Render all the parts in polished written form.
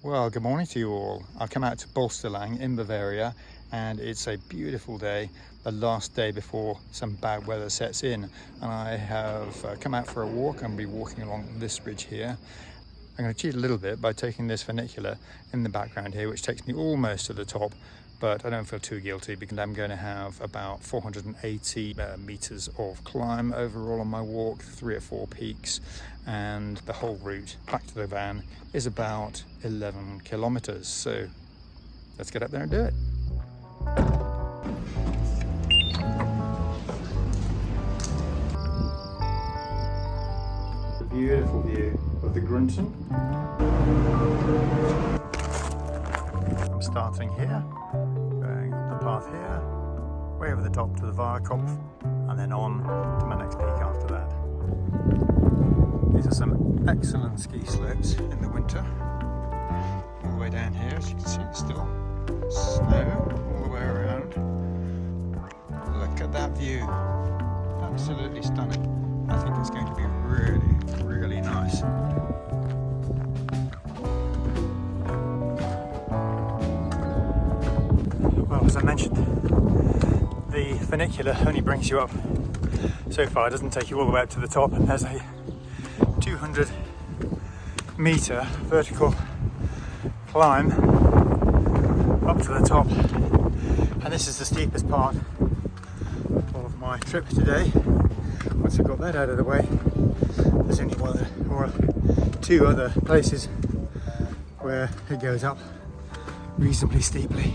Well, good morning to you all. I've come out to Bolsterlang in Bavaria and it's a beautiful day, the last day before some bad weather sets in. And I have come out for a walk and be walking along this ridge here. I'm going to cheat a little bit by taking this funicular in the background here, which takes me almost to the top, but I don't feel too guilty because I'm going to have about 480 meters of climb overall on my walk, 3 or 4 peaks, and the whole route back to the van is about 11 kilometers. So let's get up there and do it. The beautiful view of the Grunton. I'm starting here, going up the path here, way over the top to the Vario, and then on to my next peak after that. These are some excellent ski slopes in the winter. All the way down here, as you can see, it's still snow all the way around. Look at that view, absolutely stunning. I think it's going to be really, really nice. Well, as I mentioned, the funicular only brings you up so far, it doesn't take you all the way up to the top, and there's a 200 meter vertical climb up to the top, and this is the steepest part of my trip today. Once I've got that out of the way, there's only one or 2 other places where it goes up reasonably steeply.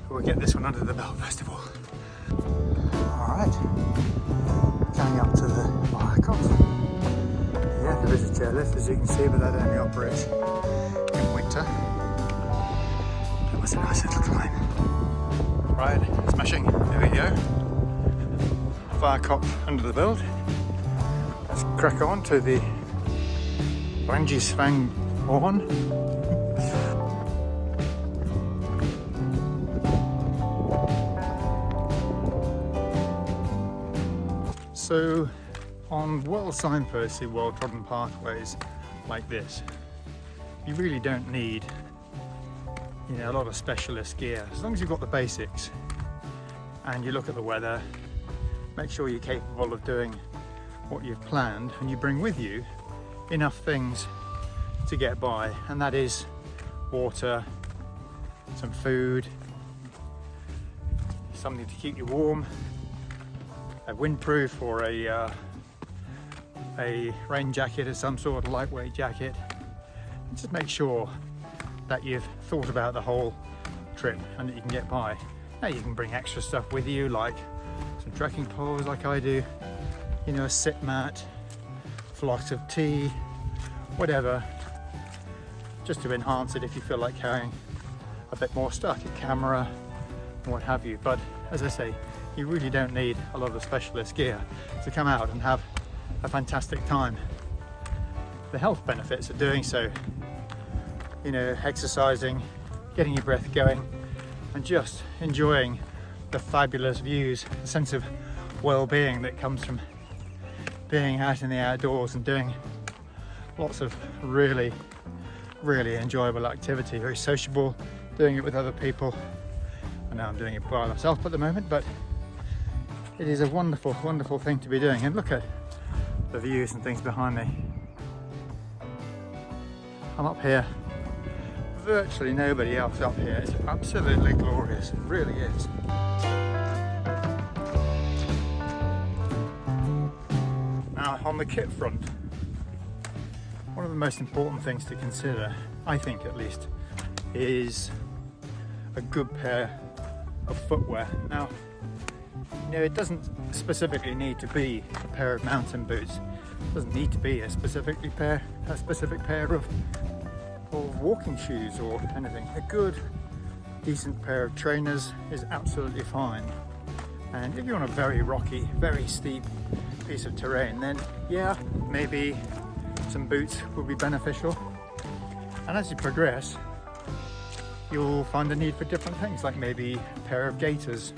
We'll get this one under the belt first of all. Alright, coming up to the Vario. Yeah, there is a chairlift, as you can see, but that only operates in winter. That was a nice little climb. Right, smashing, there we go. Vario under the build. Let's crack on to the Svang horn. So on well signposts, well-trodden pathways like this, you really don't need, a lot of specialist gear. As long as you've got the basics and you look at the weather, make sure you're capable of doing what you've planned, and you bring with you enough things to get by, and that is water, some food, something to keep you warm, a windproof or a rain jacket of some sort, a lightweight jacket. And just make sure that you've thought about the whole trip and that you can get by. Now you can bring extra stuff with you, like some trekking poles like I do, a sit mat, flask of tea, whatever, just to enhance it if you feel like carrying a bit more stuff, your camera and what have you. But as I say, you really don't need a lot of specialist gear to come out and have a fantastic time. The health benefits of doing so, exercising, getting your breath going, and just enjoying the fabulous views, the sense of well-being that comes from being out in the outdoors and doing lots of really, really enjoyable activity, very sociable, doing it with other people. I know I'm doing it by myself at the moment, but it is a wonderful, wonderful thing to be doing. And look at the views and things behind me. I'm up here, virtually nobody else up here. It's absolutely glorious, it really is. Now, on the kit front, one of the most important things to consider, I think at least, is a good pair of footwear. Now, it doesn't specifically need to be a pair of mountain boots. It doesn't need to be a specific pair of walking shoes or anything. A good, decent pair of trainers is absolutely fine. And if you're on a very rocky, very steep piece of terrain, then yeah, maybe some boots will be beneficial. And as you progress, you'll find the need for different things, like maybe a pair of gaiters.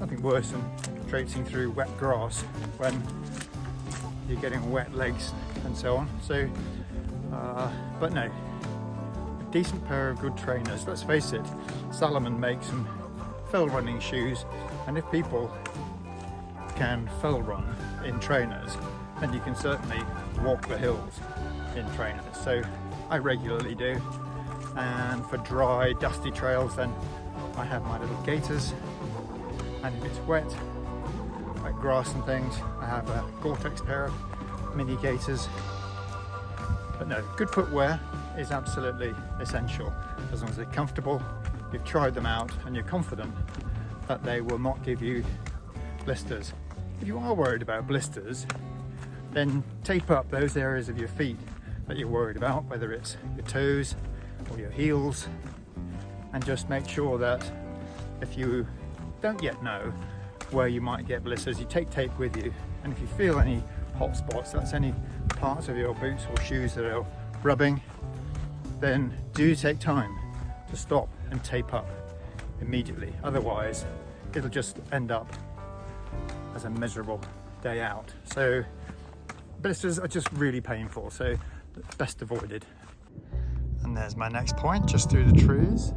Nothing worse than traipsing through wet grass when you're getting wet legs and so on. So, but no, decent pair of good trainers. Let's face it, Salomon makes some fell running shoes, and if people can fell run in trainers, then you can certainly walk the hills in trainers. So I regularly do, and for dry, dusty trails, then I have my little gaiters, and if it's wet, like grass and things, I have a Gore-Tex pair of mini gaiters. But no, good footwear is absolutely essential, as long as they're comfortable, you've tried them out, and you're confident that they will not give you blisters. If you are worried about blisters, then tape up those areas of your feet that you're worried about, whether it's your toes or your heels, and just make sure that if you don't yet know where you might get blisters, you take tape with you, and if you feel any hot spots, that's any parts of your boots or shoes that are rubbing, then do take time to stop and tape up immediately. Otherwise, it'll just end up as a miserable day out. So blisters are just really painful, so best avoided. And there's my next point, just through the trees.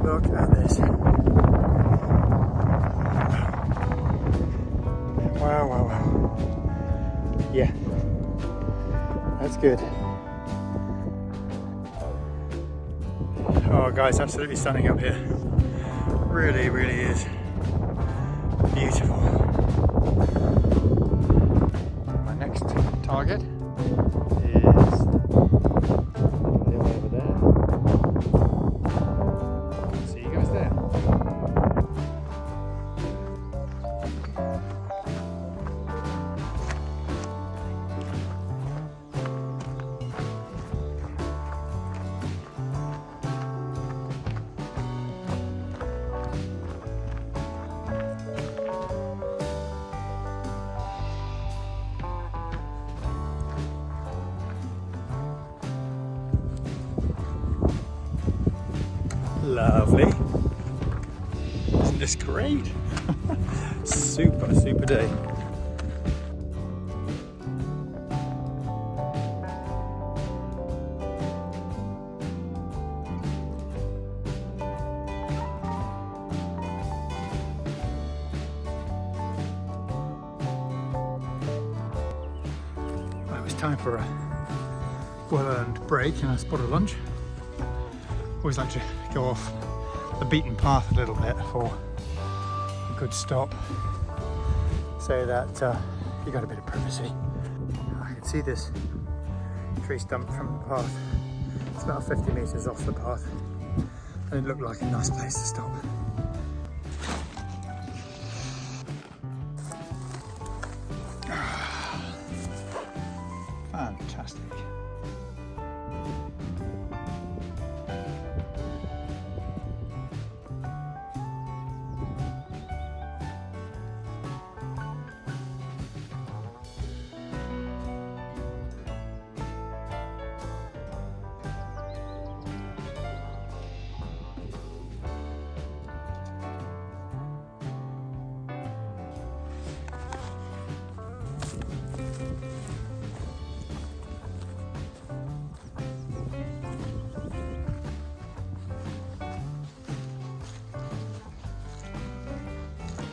Look at this. Wow, wow, wow. Yeah, that's good. Oh guys, absolutely stunning up here. Really, really is beautiful. My next target is over there. See you guys there. Lovely. Isn't this great? Super, super day. Well, it was time for a well-earned break and a spot of lunch. Always like to go off the beaten path a little bit for a good stop, so that you got a bit of privacy. I can see this tree stump from the path. It's about 50 metres off the path, and it looked like a nice place to stop. Fantastic.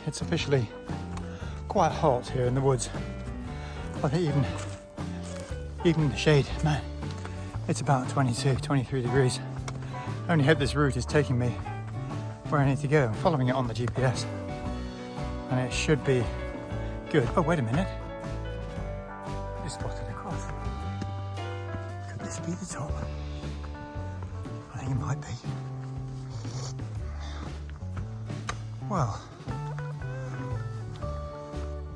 It's officially quite hot here in the woods. I think even in the shade, man, it's about 22, 23 degrees. I only hope this route is taking me where I need to go. I'm following it on the GPS, and it should be good. Oh, wait a minute. I just spotted a cross. Could this be the top? I think it might be. Well,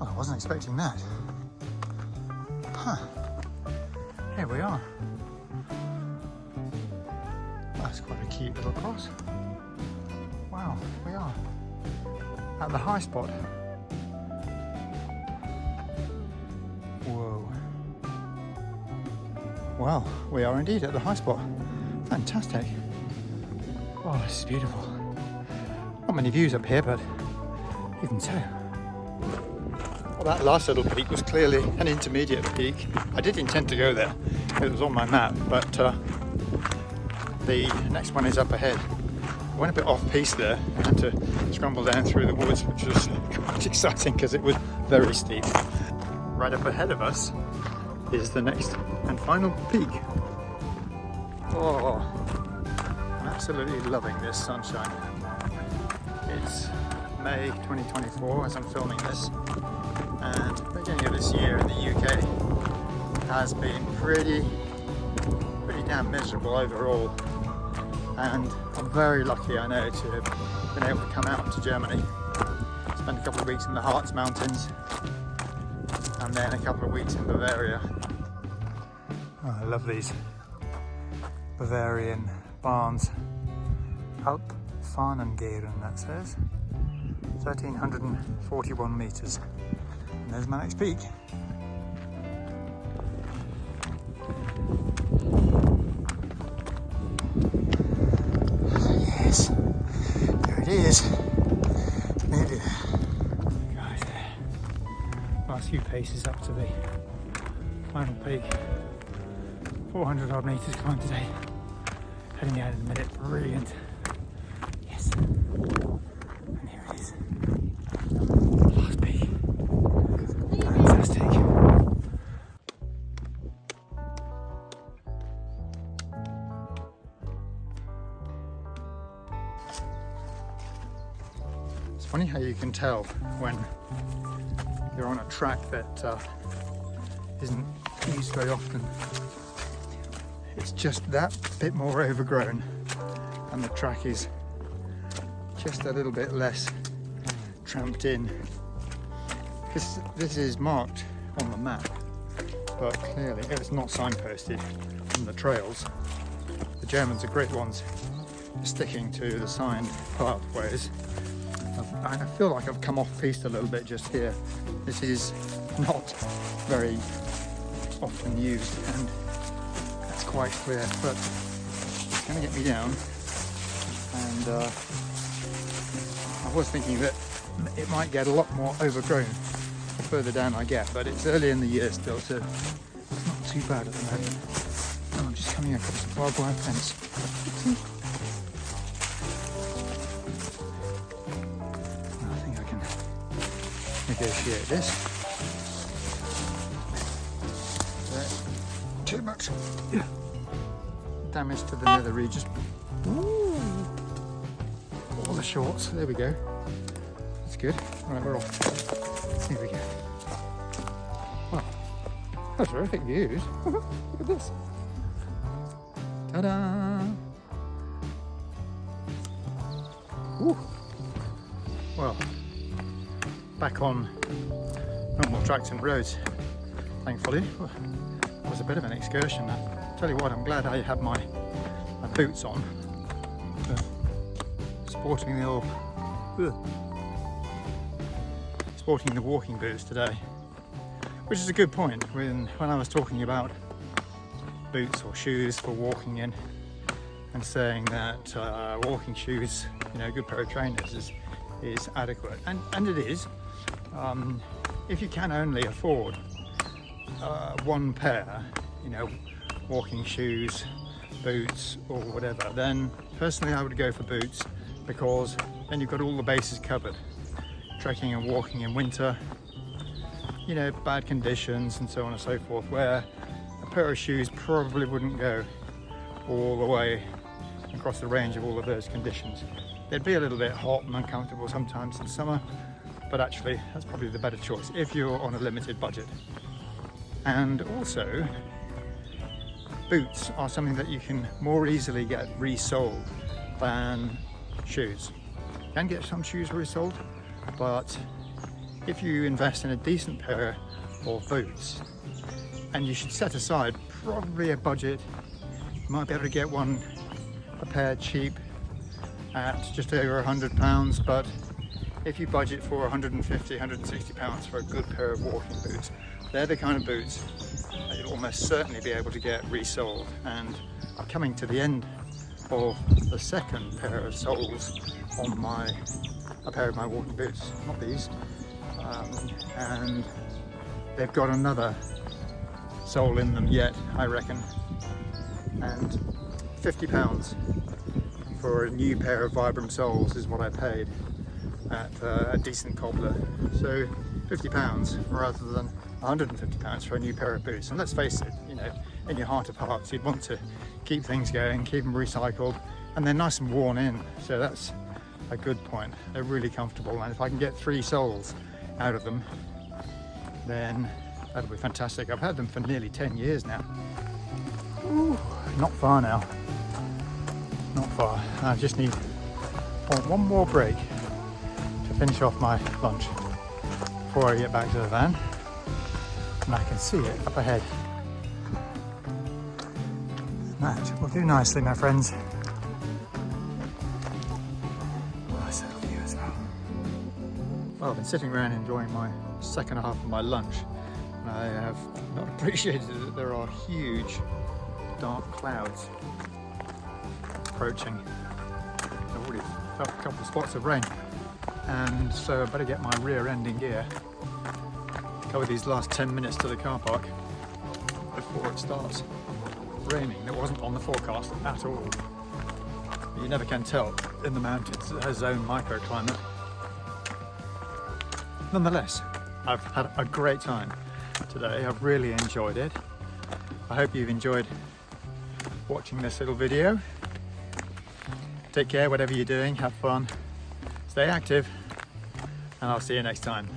I wasn't expecting that. Huh. Here we are. That's quite a cute little cross. Wow, we are at the high spot. Whoa. Well, we are indeed at the high spot. Fantastic. Oh, this is beautiful. Not many views up here, but even so. Well, that last little peak was clearly an intermediate peak. I did intend to go there. It was on my map, but the next one is up ahead. I went a bit off piste there. I had to scramble down through the woods, which was quite exciting because it was very steep. Right up ahead of us is the next and final peak. Oh, I'm absolutely loving this sunshine. It's May 2024 as I'm filming this, and the beginning of this year in the UK has been pretty damn miserable overall, and I'm very lucky, I know, to have been able to come out to Germany, spend a couple of weeks in the Harz Mountains, and then a couple of weeks in Bavaria. Oh, I love these Bavarian barns. Alpfanengeren, that says. 1,341 metres. And there's my next peak. Yes, there it is. Nearly there. Guys, last few paces up to the final peak. 400 odd metres climbed today. Heading out in a minute. Brilliant. Yes. And here it is. Last peak. Fantastic. It's funny how you can tell when you're on a track that isn't used very often. It's just that bit more overgrown, and the track is just a little bit less tramped in. This is marked on the map, but clearly it's not signposted on the trails. The Germans are great ones for sticking to the signed pathways. I feel like I've come off piste a little bit just here. This is not very often used, and that's quite clear, but it's going to get me down. And I was thinking that it might get a lot more overgrown the further down I get, but it's early in the year still, so it's not too bad at the moment. Oh, I'm just coming across the barbed wire fence. I think I can negotiate this. Too much damage to the nether regions. Ooh. All the shorts, there we go. That's good. Right, we're off. Here we go. Wow, that's terrific views. Look at this. Ta-da! Ooh. Well, back on normal tracks and roads, thankfully. It was a bit of an excursion. I tell you what, I'm glad I had my boots on. Sporting the walking boots today, which is a good point. When I was talking about boots or shoes for walking in, and saying that walking shoes, you know, a good pair of trainers is adequate, and it is. If you can only afford one pair, you know, walking shoes, boots or whatever, then personally I would go for boots, because then you've got all the bases covered. Trekking and walking in winter, you know, bad conditions and so on and so forth, where a pair of shoes probably wouldn't go all the way across the range of all of those conditions. They'd be a little bit hot and uncomfortable sometimes in summer, but actually that's probably the better choice if you're on a limited budget. And also, boots are something that you can more easily get resold than shoes. You can get some shoes resold, but if you invest in a decent pair of boots and you should set aside probably a budget. You might be able to get a pair cheap at just over £100, but if you budget for 150, 160 pounds for a good pair of walking boots, they're the kind of boots that you'll almost certainly be able to get resold. And I'm coming to the end of the second pair of soles on a pair of my walking boots, not these, and they've got another sole in them yet, I reckon, and £50 for a new pair of Vibram soles is what I paid at a decent cobbler. So £50 rather than £150 for a new pair of boots. And let's face it, you know, in your heart of hearts, you'd want to keep things going, keep them recycled, and they're nice and worn in. So that's a good point. They're really comfortable, and if I can get 3 soles out of them, then that'll be fantastic. I've had them for nearly 10 years now. Ooh, not far now. Not far. I just need one more break to finish off my lunch before I get back to the van, and I can see it up ahead. That will do nicely, my friends. Nice little view as well. Well, I've been sitting around enjoying my second half of my lunch, and I have not appreciated that there are huge dark clouds approaching. I've already felt a couple of spots of rain, and so I better get my rear end in gear, cover these last 10 minutes to the car park before it starts raining. It wasn't on the forecast at all. You never can tell in the mountains. It has its own microclimate. Nonetheless, I've had a great time today. I've really enjoyed it. I hope you've enjoyed watching this little video. Take care, whatever you're doing, have fun, stay active, and I'll see you next time.